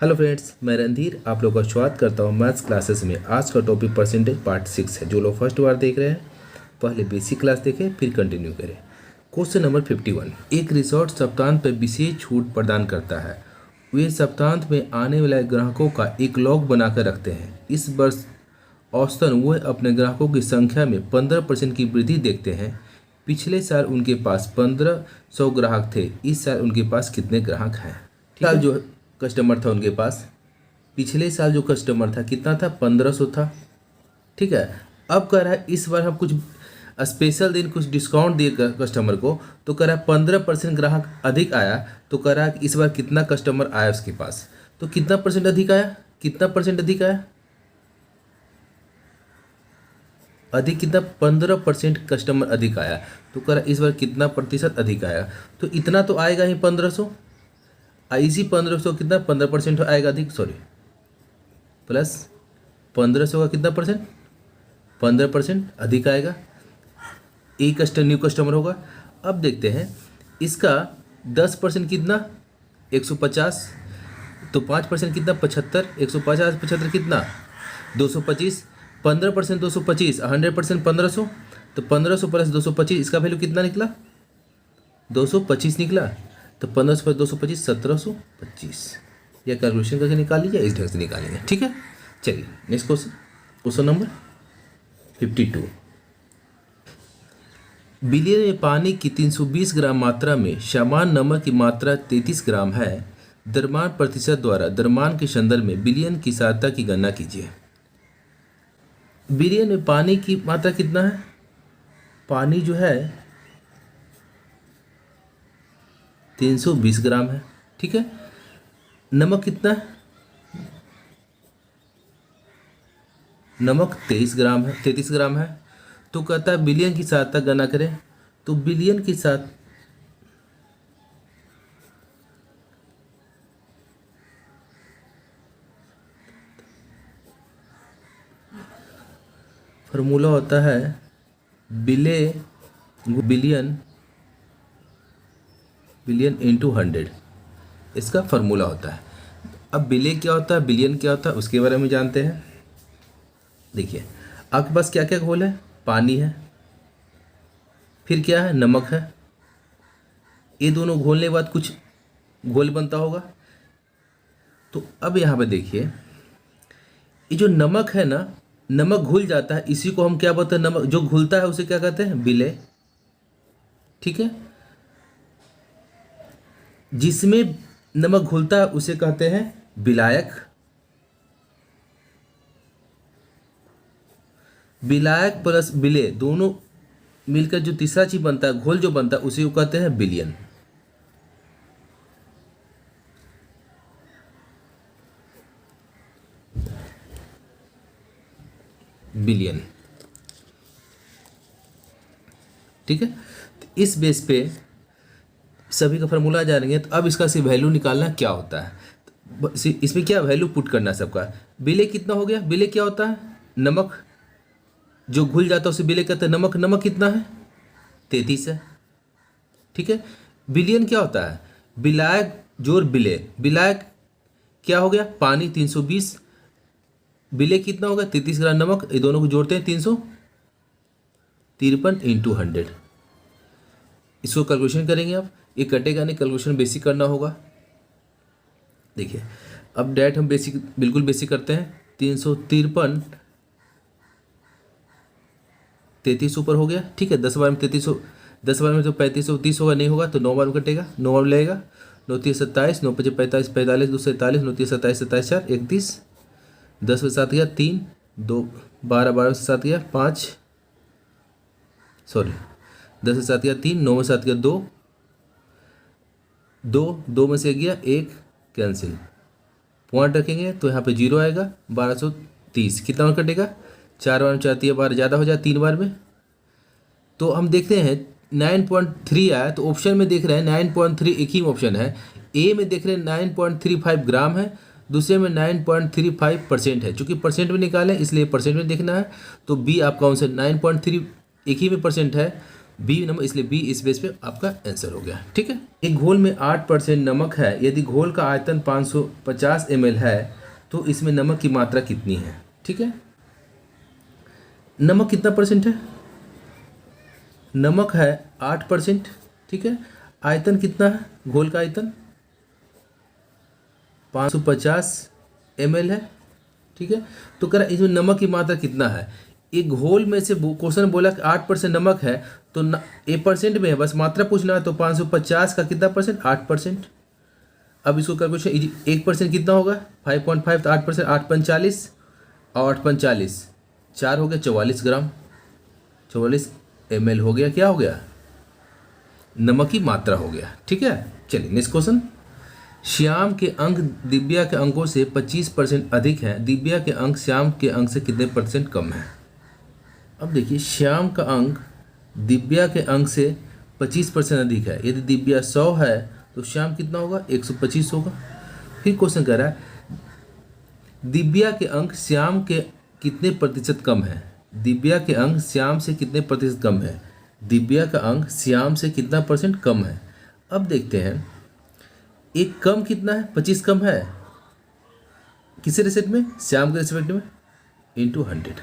Hello friends, मैं रणधीर आप लोगों का स्वागत करता हूँ मैथ्स क्लासेस में। आज का टॉपिक परसेंटेज पार्ट 6 है। जो लोग फर्स्ट बार देख रहे हैं पहले बेसिक क्लास देखें फिर कंटिन्यू करें। Question number 51। एक रिसोर्ट सप्तांत पर विशेष छूट प्रदान करता है। वे सप्तांत में आने वाले ग्राहकों का एक लॉग बनाकर रखते हैं। इस वर्ष औसतन वह अपने ग्राहकों की संख्या में 15% की वृद्धि देखते हैं। पिछले साल उनके पास 1500 ग्राहक थे। इस साल उनके पास कितने ग्राहक हैं? ठीक है, जो कस्टमर था उनके पास पिछले साल जो कस्टमर था कितना था? 1500 था। ठीक है, अब कह रहा है इस बार हम कुछ स्पेशल दिन कुछ डिस्काउंट दिए कस्टमर को, तो कह रहा है 15% ग्राहक अधिक आया। तो कह रहा है कि इस बार कितना कस्टमर आया उसके पास, तो कितना परसेंट अधिक आया? कितना परसेंट अधिक आया? अधिक कितना? 15% कस्टमर अधिक आया। तो कह रहा है इस बार कितना प्रतिशत अधिक आया? तो इतना तो आएगा ही 1500। इसी 1500 कितना 15% आएगा अधिक, सॉरी प्लस 1500 का कितना परसेंट? 15% अधिक आएगा। एक न्यू कस्टमर होगा। अब देखते हैं इसका 10% कितना? 150। तो 5% कितना? 75। 150 75 कितना? 225। 15% 225, 100% 1500। तो 1500 प्लस 225 इसका वैल्यू कितना निकला? 225 निकला। तो 1500 पर 225 1725। यह कैलकुलेशन करके निकाल लीजिए, इस ढंग से निकालेंगे। ठीक है, चलिए next question. Question number 52। Billion में पानी की 320 ग्राम मात्रा में समान नमक की मात्रा 33 ग्राम है। द्रव्यमान प्रतिशत द्वारा द्रव्यमान के संदर्भ में बिलियन की सहायता की गणना कीजिए। बिलियन में पानी की मात्रा कितना है? पानी जो है 320 ग्राम है। ठीक है, नमक कितना है? नमक 33 ग्राम है। तो कहता है बिलियन की सहायता गणना करें। तो बिलियन के साथ फॉर्मूला होता है बिलियन इंटू 100। इसका फार्मूला होता है। अब बिले क्या होता है, बिलियन क्या होता है, उसके बारे में जानते हैं। देखिए आपके पास क्या क्या घोल है? पानी है, फिर क्या है? नमक है। ये दोनों घोलने के बाद कुछ घोल बनता होगा। तो अब यहाँ पे देखिए ये जो नमक है ना, नमक घुल जाता है, इसी को हम क्या बोलते हैं? नमक जो घुलता है उसे क्या कहते हैं? बिले। ठीक है, जिसमें नमक घुलता है उसे कहते हैं विलायक। विलायक प्लस विलेय दोनों मिलकर जो तीसरा चीज बनता है, घोल जो बनता है, उसे वो कहते हैं विलियन। बिलियन। ठीक है, तो इस बेस पे सभी का फार्मूला जानेंगे। तो अब इसका सिर्फ वैल्यू निकालना क्या होता है, इसमें क्या वैल्यू पुट करना है सबका। विलेय कितना हो गया? विलेय क्या होता है? नमक जो घुल जाता है उसे विलेय कहते हैं। नमक कितना है? 33 है। ठीक है, विलियन क्या होता है? विलायक जोड़ विलेय। विलायक क्या हो गया? पानी 320, विलेय कितना होगा? 33 ग्राम नमक। ये दोनों को जोड़ते हैं 353 इंटू 100। इसको कैलकुलेशन करेंगे आप। ये कटेगा नहीं, कैलकुलेशन बेसिक करना होगा। देखिए अब डायरेक्ट हम बेसिक बिल्कुल बेसिक करते हैं। 353 33 ऊपर हो गया। ठीक है, 10 बार में 3300, 10 बार में तो 3530 होगा, नहीं होगा तो 9 बार में कटेगा। 9 बार में लगेगा। 9 3 27, 9 5 45 45 2 47, 9 3 27 27 4 31, 10 में 7 गया 3, 2 12 12 से 7 गया 5, सॉरी 10 में 7 गया 3, 9 में 7 गया 2, 2 में से गया 1 कैंसिल। पॉइंट रखेंगे तो यहाँ पे 0 आएगा। 1230 कितना बार कटेगा? 4 बार में 4 3 बार ज़्यादा हो जाए 3 बार में। तो हम देखते हैं 9.3 आया। तो ऑप्शन में देख रहे हैं 9.3 एक ही ऑप्शन है। ए में देख रहे हैं 9.35 ग्राम है, दूसरे में 9.35% है। चूंकि परसेंट में निकाले इसलिए परसेंट में देखना है। तो बी आपका आंसर 9.3 एक ही में परसेंट है, बी नमक, इसलिए बी इस बेस पे आपका आंसर हो गया। ठीक है, एक घोल में 8% नमक है, यदि घोल का आयतन 550 ml है तो इसमें नमक की मात्रा कितनी है। ठीक है, नमक कितना परसेंट है, नमक है 8%। ठीक है, आयतन कितना है, घोल का आयतन 550 ml है। ठीक है, तो कह रहा इसमें नमक की मात्रा कितना है। एक घोल में से क्वेश्चन बोला कि 8% नमक है, तो ए परसेंट में है, बस मात्रा पूछना है। तो 550 का कितना परसेंट, 8%। अब इसको कैलकुलेशन 1% कितना होगा, 5.5, तो 8%, 8 और 8 4 हो गया 44 ग्राम, 44 ml हो गया, क्या हो गया, नमक की मात्रा हो गया। ठीक है, चलिए नेक्स्ट क्वेश्चन। श्याम के अंक दिव्या के अंकों से 25% अधिक हैं, दिव्या के अंक श्याम के अंक से कितने परसेंट कम है। अब देखिए, श्याम का अंक दिव्या के अंक से 25% अधिक है, यदि दिव्या 100 है तो श्याम कितना होगा, 125 होगा। फिर क्वेश्चन कह रहा है दिव्या के अंक श्याम के कितने प्रतिशत कम है, दिव्या के अंक श्याम से कितने प्रतिशत कम है, दिव्या का अंक श्याम से कितना परसेंट कम है। अब देखते हैं, एक कम कितना है, 25 कम है, किस रेस्पेक्ट में, श्याम के रेस्पेक्ट में, इंटू 100।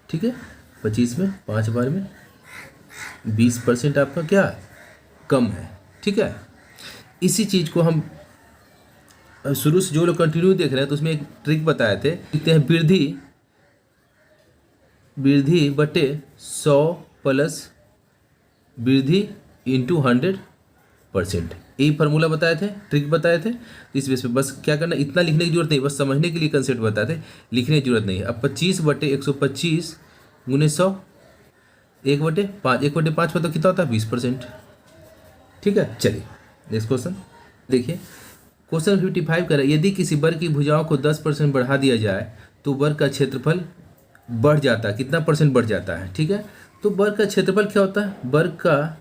ठीक है, 25 में 5 बार में 20% आपका क्या कम है। ठीक है, इसी चीज़ को हम शुरू से जो लोग कंटिन्यू देख रहे हैं तो उसमें एक ट्रिक बताए थे, लिखते हैं वृद्धि बटे 100 प्लस वृद्धि इंटू 100%। यही फार्मूला बताए थे, ट्रिक बताए थे। इस बेस पे बस क्या करना, इतना लिखने की जरूरत नहीं, बस समझने के लिए कंसेप्ट बताए थे, लिखने की जरूरत नहीं है। अब 25/125 गुने 100, 1/5, 1/5 मतलब कितना होता है, 20%। ठीक है, चलिए नेक्स्ट क्वेश्चन देखिए। क्वेश्चन 55 कह रहा है, यदि किसी वर्ग की भुजाओं को 10% बढ़ा दिया जाए तो वर्ग का क्षेत्रफल बढ़ जाता है, कितना परसेंट बढ़ जाता है। ठीक है, तो वर्ग का क्षेत्रफल क्या होता है, वर्ग का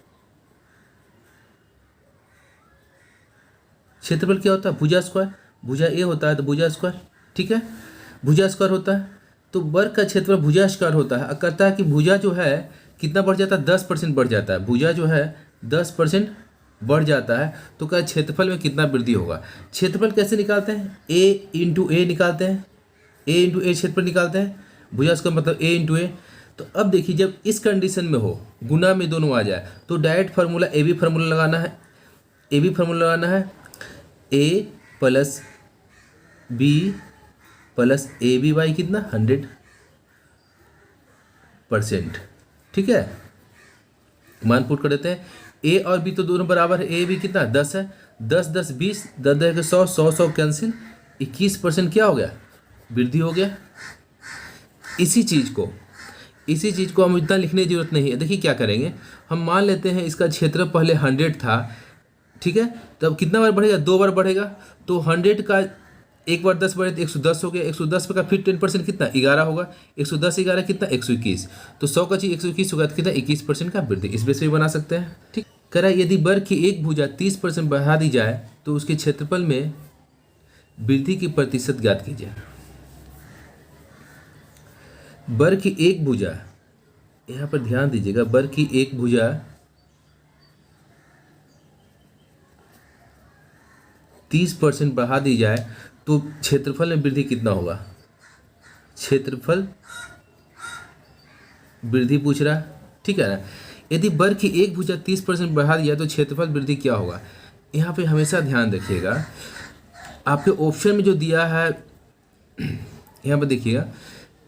क्षेत्रफल क्या होता है, भुजा स्क्वायर, भुजा ए होता है तो भुजा स्क्वायर। ठीक है, भुजा स्क्वायर होता है, तो वर्ग का क्षेत्रफल भुजा स्क्वायर होता है। कहता है कि भुजा जो है कितना बढ़ जाता है, 10% बढ़ जाता है, भुजा जो है 10% बढ़ जाता है, तो क्या क्षेत्रफल में कितना वृद्धि होगा। क्षेत्रफल कैसे निकालते हैं, ए इंटू ए निकालते हैं, ए इंटू ए क्षेत्रफल निकालते हैं, भुजा स्क्वायर मतलब ए इंटू ए। तो अब देखिए, जब इस कंडीशन में हो, गुना में दोनों आ जाए, तो direct formula A B formula लगाना है, ए बी फार्मूला लगाना है, A plus B plus A B by कितना 100%। ठीक है, मान पुट कर देते हैं, ए और बी तो दोनों बराबर है, ए बी कितना 10 है, 10 10 20, 10 10 100, 100 100 कैंसिल, 21% क्या हो गया, वृद्धि हो गया। इसी चीज़ को हम इतना लिखने की जरूरत नहीं है। देखिए क्या करेंगे, हम मान लेते हैं इसका क्षेत्र पहले 100 था। ठीक है, तब कितना बार बढ़ेगा, 2 बार बढ़ेगा, तो 100 का एक बार 10 बढ़े तो 110 हो गया, 110 का फिर 10% कितना 11 होगा, 110 11 कितना 121, तो 100 का चीज 121 होगा तो कितना 21% का वृद्धि, इस बेस पे बना सकते हैं। ठीक, कह रहा है यदि वर्ग की एक भुजा 30% बढ़ा दी जाए तो उसके क्षेत्रफल में वृद्धि की प्रतिशत ज्ञात कीजिए। वर्ग की एक भुजा, यहाँ पर ध्यान दीजिएगा, वर्ग की एक भुजा 30% बढ़ा दी जाए तो क्षेत्रफल में वृद्धि कितना होगा, क्षेत्रफल वृद्धि पूछ रहा है। ठीक है ना, यदि वर्ग की एक भुजा 30% बढ़ा दिया तो क्षेत्रफल वृद्धि क्या होगा। यहाँ पे हमेशा ध्यान रखिएगा, आपके ऑप्शन में जो दिया है, यहाँ पर देखिएगा,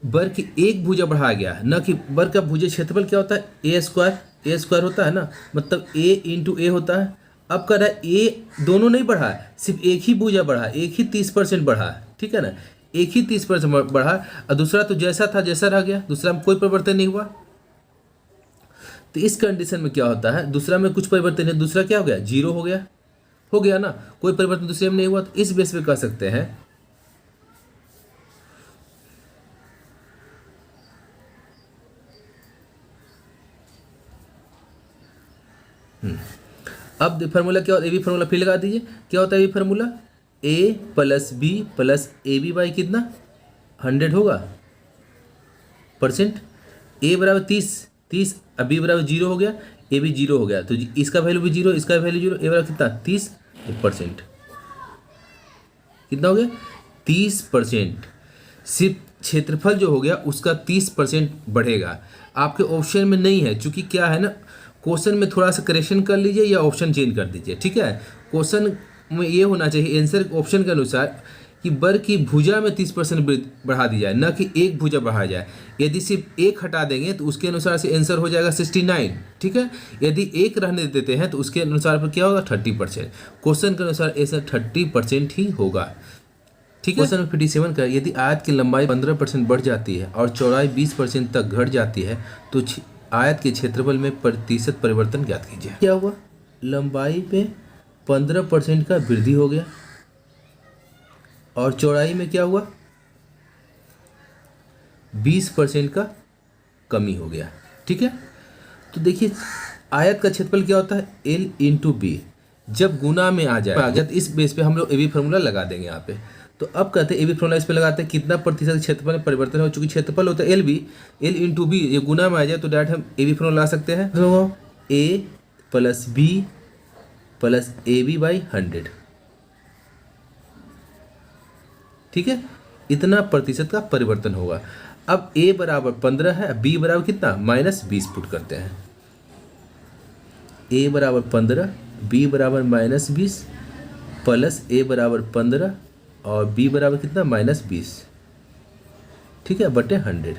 वर्ग की एक भुजा बढ़ाया गया है, न कि वर्ग का भुजा क्षेत्रफल क्या होता है, ए स्क्वायर होता है ना, मतलब ए इंटू ए होता है। अब कह रहा है ए दोनों नहीं बढ़ा है, सिर्फ एक ही भुजा बढ़ा, एक ही 30% बढ़ा है। ठीक है ना, एक ही 30% बढ़ा, और दूसरा तो जैसा था जैसा रह गया, दूसरा में कोई परिवर्तन नहीं हुआ। तो इस कंडीशन में क्या होता है, दूसरा में कुछ परिवर्तन नहीं, दूसरा क्या हो गया, 0 हो गया ना, कोई परिवर्तन दूसरे में नहीं हुआ। तो इस बेस पे कह सकते हैं अब फार्मूला क्या होता है, ए बी फार्मूला फिर लगा दीजिए। क्या होता है ये formula, A plus B plus A B by कितना 100 होगा परसेंट, ए बराबर 30 30, अब बी बराबर 0 हो गया, ए भी 0 हो गया, तो इसका वैल्यू भी 0, इसका वैल्यू 0, ए बराबर कितना 30%। कितना हो गया 30%। सिर्फ क्षेत्रफल जो हो गया उसका 30% बढ़ेगा। आपके ऑप्शन में नहीं है, चूंकि क्या है ना, क्वेश्चन में थोड़ा सा करेक्शन कर लीजिए या ऑप्शन चेंज कर दीजिए, ठीक है। क्वेश्चन में ये होना चाहिए आंसर ऑप्शन के अनुसार कि वर्ग की भुजा में 30% बढ़ा दी जाए, न कि एक भुजा बढ़ाया जाए। यदि सिर्फ एक हटा देंगे तो उसके अनुसार से आंसर हो जाएगा 69, ठीक है। यदि एक रहने देते हैं तो उसके अनुसार पर क्या होगा 30%। क्वेश्चन के अनुसार आंसर 30% ही होगा, ठीक है। क्वेश्चन 57 का, यदि आयत की लंबाई 15% बढ़ जाती है और चौड़ाई 20% तक घट जाती है तो आयत के क्षेत्रफल में प्रतिशत परिवर्तन ज्ञात कीजिए। क्या हुआ, लंबाई में 15% का वृद्धि हो गया और चौड़ाई में क्या हुआ 20% का कमी हो गया, ठीक है। तो देखिए आयत का क्षेत्रफल क्या होता है L इंटू बी, जब गुना में आ जाए तो इस बेस पे हम लोग ए बी फॉर्मूला लगा देंगे यहाँ पे। तो अब कहते हैं ए बी फॉर्मूला इस पे लगाते हैं, कितना प्रतिशत क्षेत्रफल में परिवर्तन हो, चूंकि क्षेत्रफल होता है एल इंटू बी, ये गुना में आ जाए तो डायरेक्ट हम ए बी फॉर्मूला लगा सकते हैं, तो A plus B plus A B by 100, ठीक है। इतना प्रतिशत का परिवर्तन होगा। अब ए बराबर 15 है, बी बराबर कितना -20 पुट करते हैं, ए बराबर 15, बी बराबर -20 प्लस ए बराबर 15 और बी बराबर कितना -20, ठीक है, बटे 100।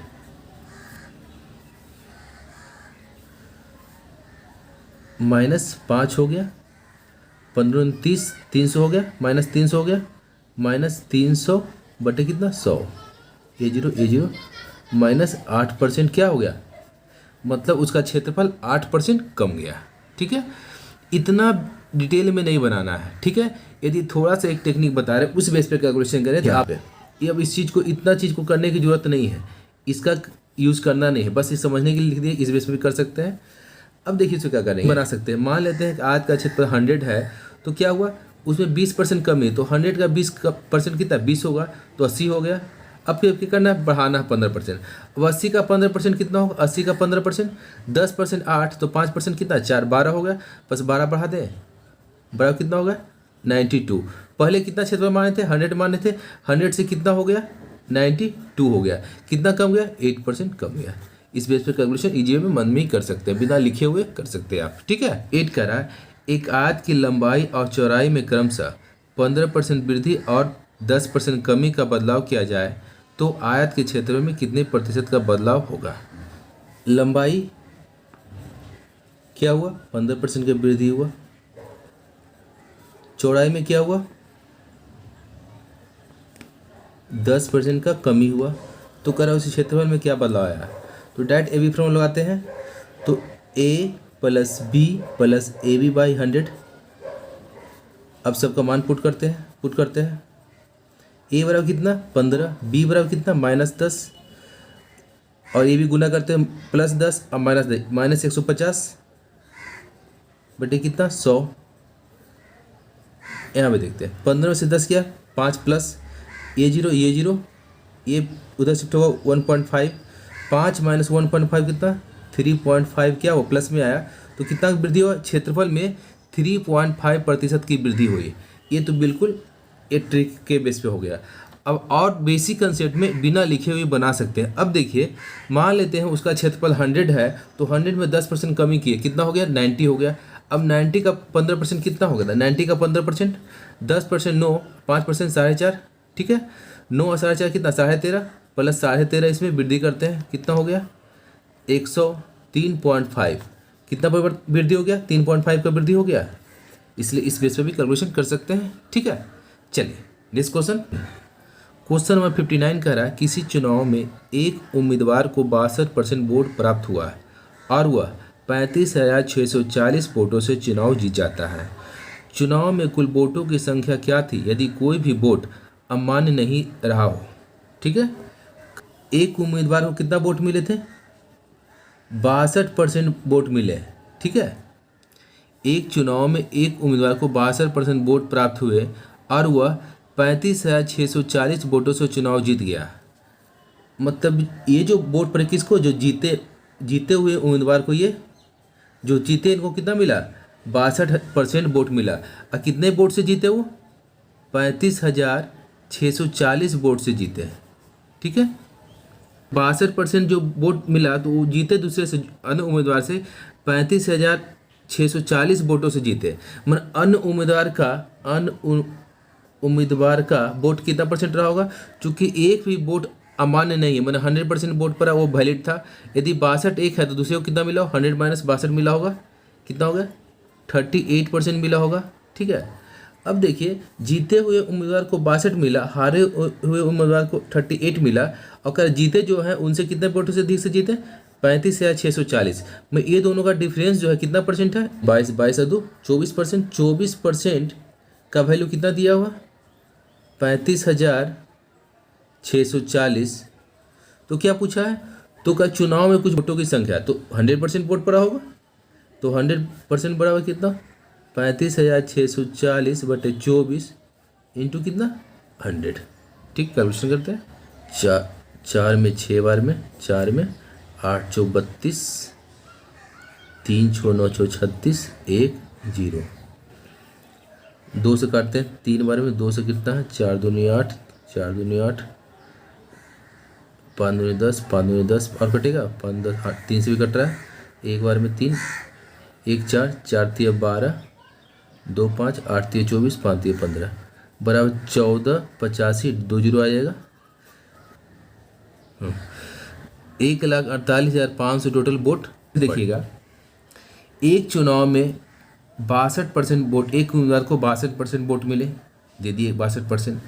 -5 हो गया, 15 30, 300 हो गया, -300 हो गया, -300 बटे कितना 100, ए जीरो -8% क्या हो गया, मतलब उसका क्षेत्रफल 8% कम गया, ठीक है। इतना डिटेल में नहीं बनाना है, ठीक है। यदि थोड़ा सा एक टेक्निक बता रहे उस बेस पे कैलकुलेशन करें तो आप ये, अब इस चीज़ को इतना चीज़ को करने की जरूरत नहीं है, इसका यूज़ करना नहीं है, बस ये समझने के लिए लिख दिए, इस बेस पे भी कर सकते हैं। अब देखिए इसको क्या करेंगे, बना सकते हैं। मान लेते हैं कि आयत का क्षेत्रफल 100 है, तो क्या हुआ उसमें 20% कमी है, तो 100 का 20% कितना 20 होगा, तो 80 हो गया। अब क्या करना है, बढ़ाना है 15%। अब 80 का 15% कितना होगा, 80 का 15%, 10% 8, तो 5% कितना 4, 12 हो गया, बस 12 बढ़ा दें, बड़ा कितना होगा 92। पहले कितना क्षेत्रफल माने थे 100 माने थे, 100 से कितना हो गया 92 हो गया, कितना कम गया 8% कम गया। इस बेस पर कैलकुलेशन इजी में मन में ही कर सकते हैं, बिना लिखे हुए कर सकते हैं आप, ठीक है। 8 कह रहा है, एक आयत की लंबाई और चौड़ाई में क्रमशः 15% वृद्धि और 10% कमी का बदलाव किया जाए तो आयत के क्षेत्र में कितने प्रतिशत का बदलाव होगा। लंबाई क्या हुआ 15% का वृद्धि हुआ, चौड़ाई में क्या हुआ 10% का कमी हुआ, तो कह रहा उसी क्षेत्रफल में क्या बदलाव आया। तो डायरेक्ट ए बी फॉर्मूला लगाते हैं, तो A plus B plus A B by 100। अब सबका मान पुट करते हैं। ए बराबर कितना 15, बी बराबर कितना -10 और ए बी गुना करते हैं +10 और -150 बटे कितना 100। यहाँ पे देखते हैं 15 से 10 क्या 5 प्लस ये जीरो ये उधर शिफ्ट होगा 1.5, 5 - 1.5 कितना 3.5, क्या वो प्लस में आया, तो कितना वृद्धि हुआ क्षेत्रफल में 3.5% की वृद्धि हुई। ये तो बिल्कुल एक ट्रिक के बेस पे हो गया। अब और बेसिक कंसेप्ट में बिना लिखे हुए बना सकते हैं। अब देखिए मान लेते हैं उसका क्षेत्रफल 100 है, तो 100 में 10% कमी किए, कितना हो गया 90 हो गया। अब 90 का 15% कितना हो गया था, 90 का 15%, 10% 9, 5% 4.5, ठीक है। 9 और 4.5 कितना 13.5 प्लस 13.5 इसमें वृद्धि करते हैं, कितना हो गया 103.5, कितना वृद्धि हो गया 3.5 का वृद्धि हो गया। इसलिए इस बेस पर भी कैलकुलेशन कर सकते हैं, ठीक है। चलिए नेक्स्ट क्वेश्चन नंबर 59 कह रहा है, किसी चुनाव में एक उम्मीदवार को 62% वोट प्राप्त हुआ है और वह 35,640 वोटों से चुनाव जीत जाता है। चुनाव में कुल वोटों की संख्या क्या थी यदि कोई भी वोट अमान्य नहीं रहा हो, ठीक है। एक उम्मीदवार को कितना वोट मिले थे 62% वोट मिले, ठीक है। एक चुनाव में एक उम्मीदवार को 62% वोट प्राप्त हुए और वह 35,640 वोटों से चुनाव जीत गया। मतलब ये जो वोट पड़े किसको, जो जीते जीते हुए उम्मीदवार को ये जो जीते इनको कितना मिला 62% वोट मिला। और कितने वोट से जीते वो 35,640 वोट से जीते हैं। ठीक है, 62% जो वोट मिला तो वो जीते दूसरे से अन्य उम्मीदवार से 35,640 वोटों से जीते। मतलब अन्य उम्मीदवार का वोट कितना परसेंट रहा होगा, चूंकि एक भी वोट अमान्य नहीं है, मतलब 100% वोट पर वो वैलिड था। यदि 62 एक है तो दूसरे को कितना मिला, 100 माइनस 62 मिला होगा, कितना होगा 38% मिला होगा। ठीक है, अब देखिए जीते हुए उम्मीदवार को 62 मिला, हारे हुए उम्मीदवार को 38 मिला, और अगर जीते जो है उनसे कितने वोटों से अधिक से जीते 35,640 में। ये दोनों का डिफरेंस जो है कितना परसेंट है 22 दो 24%। 24% का वैल्यू कितना दिया हुआ 35,640। तो क्या पूछा है, तो क्या चुनाव में कुछ वोटों की संख्या, तो 100% वोट पड़ा होगा, तो 100% बराबर कितना 35,640 बटे 24 इंटू कितना 100। ठीक, कैलकुलेशन करते हैं। 4 में 6 बार में 4 में 8 चौ 32, 3 छो 9 छो 36, 1 0। 2 से काटते हैं 3 बार में, 2 से कितना है 4 दूनी 8, 4 दूनी 8, 5 दूनी 10, 5 दूनी 10 और कटेगा 5 10 8, 3 से भी कट रहा है। एक बार में 3, 1 4, 4 3 12, 2 5, 8 3 24, 5 3 15 बराबर 1485, 2 0 आ जाएगा। 1,48,500 टोटल वोट। देखिएगा एक चुनाव में 62% वोट, एक उम्मीदवार को 62% वोट मिले, दे दिए 62%,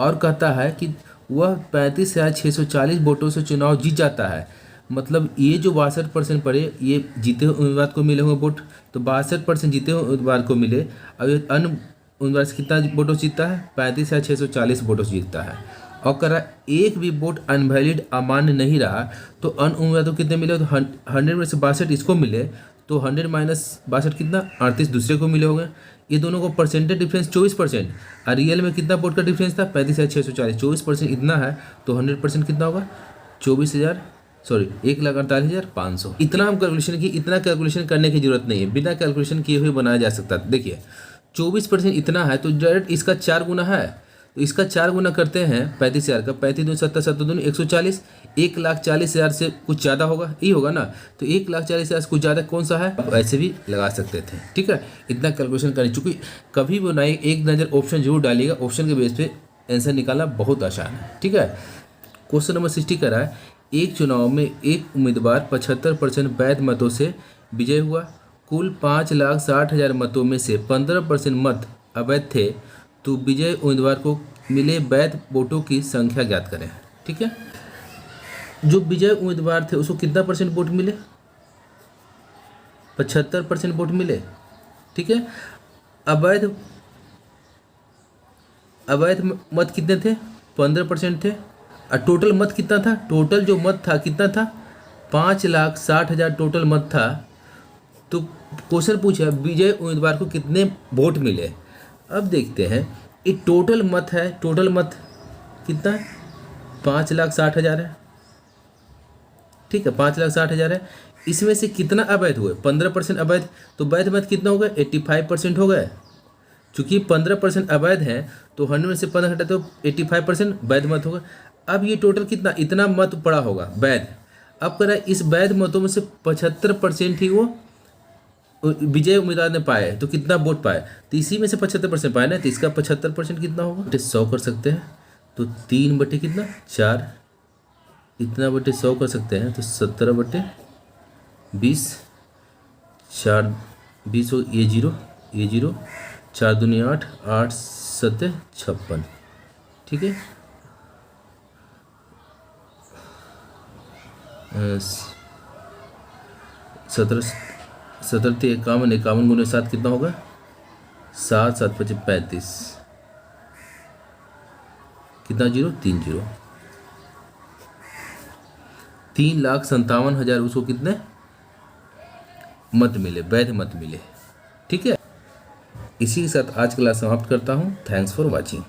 और कहता है कि वह 35,640 वोटों से चुनाव जीत जाता है। मतलब ये जो 62% पड़े ये जीते हुए उम्मीदवार को मिले हुए वोट, तो 62% जीते हुए उम्मीदवार को मिले। अब ये अन्य उम्मीदवार से कितना वोटों से जीतता है 35,640 वोटों से जीतता है। और करा एक भी वोट अनवैलिड अमान्य नहीं रहा, तो अन्य उम्मीदवार को कितने मिले, तो 100 में से 62 इसको मिले, तो 100 माइनस 62 कितना 38 दूसरे को मिले होंगे। ये दोनों को परसेंटेज डिफरेंस 24%, और रियल में कितना वोट का डिफरेंस था 35,640, 24% इतना है, तो 100% कितना होगा 1,48,500। इतना हम कैलकुलेशन की, इतना कैलकुलेशन करने की जरूरत नहीं है, बिना कैलकुलेशन किए हुए बनाया जा सकता है। देखिए 24% इतना है तो डायरेक्ट इसका 4 गुना है, तो इसका 4 गुना करते हैं 35,000 का, 35 दूनी 70, 70 दूनी 140, 1,40,000 से कुछ ज़्यादा होगा, ये होगा ना, तो 1,40,000 से कुछ ज़्यादा कौन सा है, ऐसे भी लगा सकते थे। ठीक है, इतना कैलकुलेशन करें, चूँकि कभी भी बनाए एक नज़र ऑप्शन जरूर डालिएगा, ऑप्शन के बेस पे आंसर निकालना बहुत आसान है। ठीक है, क्वेश्चन नंबर 60 कह रहा है एक चुनाव में एक उम्मीदवार 75% वैध मतों से विजय हुआ, कुल 5,60,000 मतों में से 15% मत अवैध थे, तो विजय उम्मीदवार को मिले वैध वोटों की संख्या ज्ञात करें। ठीक है, जो विजय उम्मीदवार थे उसको कितना परसेंट वोट मिले 75% वोट मिले। ठीक है, अवैध मत कितने थे 15% थे, और टोटल मत कितना था, टोटल जो मत था कितना था 5,60,000 टोटल मत था। तो क्वेश्चन पूछा विजय उम्मीदवार को कितने वोट मिले। अब देखते हैं ये टोटल मत है, टोटल मत कितना है 5,60,000 है। ठीक है, 5,60,000 है, इसमें से कितना अवैध हुए 15% अवैध, तो वैध मत कितना हो गया 85% हो गए। चूंकि 15% अवैध है तो 100 में से 15 घटा तो 85% वैध मत होगा। अब ये टोटल कितना इतना मत पड़ा होगा वैध। अब कह रहा है इस वैध मतों में से 75% ही वो विजय उम्मीदवार ने पाए, तो कितना वोट पाए, तो इसी में से 75% पाए ना, तो इसका 75% कितना होगा 100 कर सकते हैं, तो 3 बटे कितना 4, इतना बटे 100 कर सकते हैं, तो 17 बटे 20, 4 20 हो, ये 0 4 दूनी 8, 8 7 56। ठीक है, 17 51, 51 गुने 7 कितना होगा 7 7 5 35, कितना 0 3 0, 3,57,000 उसको कितने मत मिले, वैध मत मिले। ठीक है, इसी के साथ आज क्लास समाप्त करता हूँ। Thanks for watching.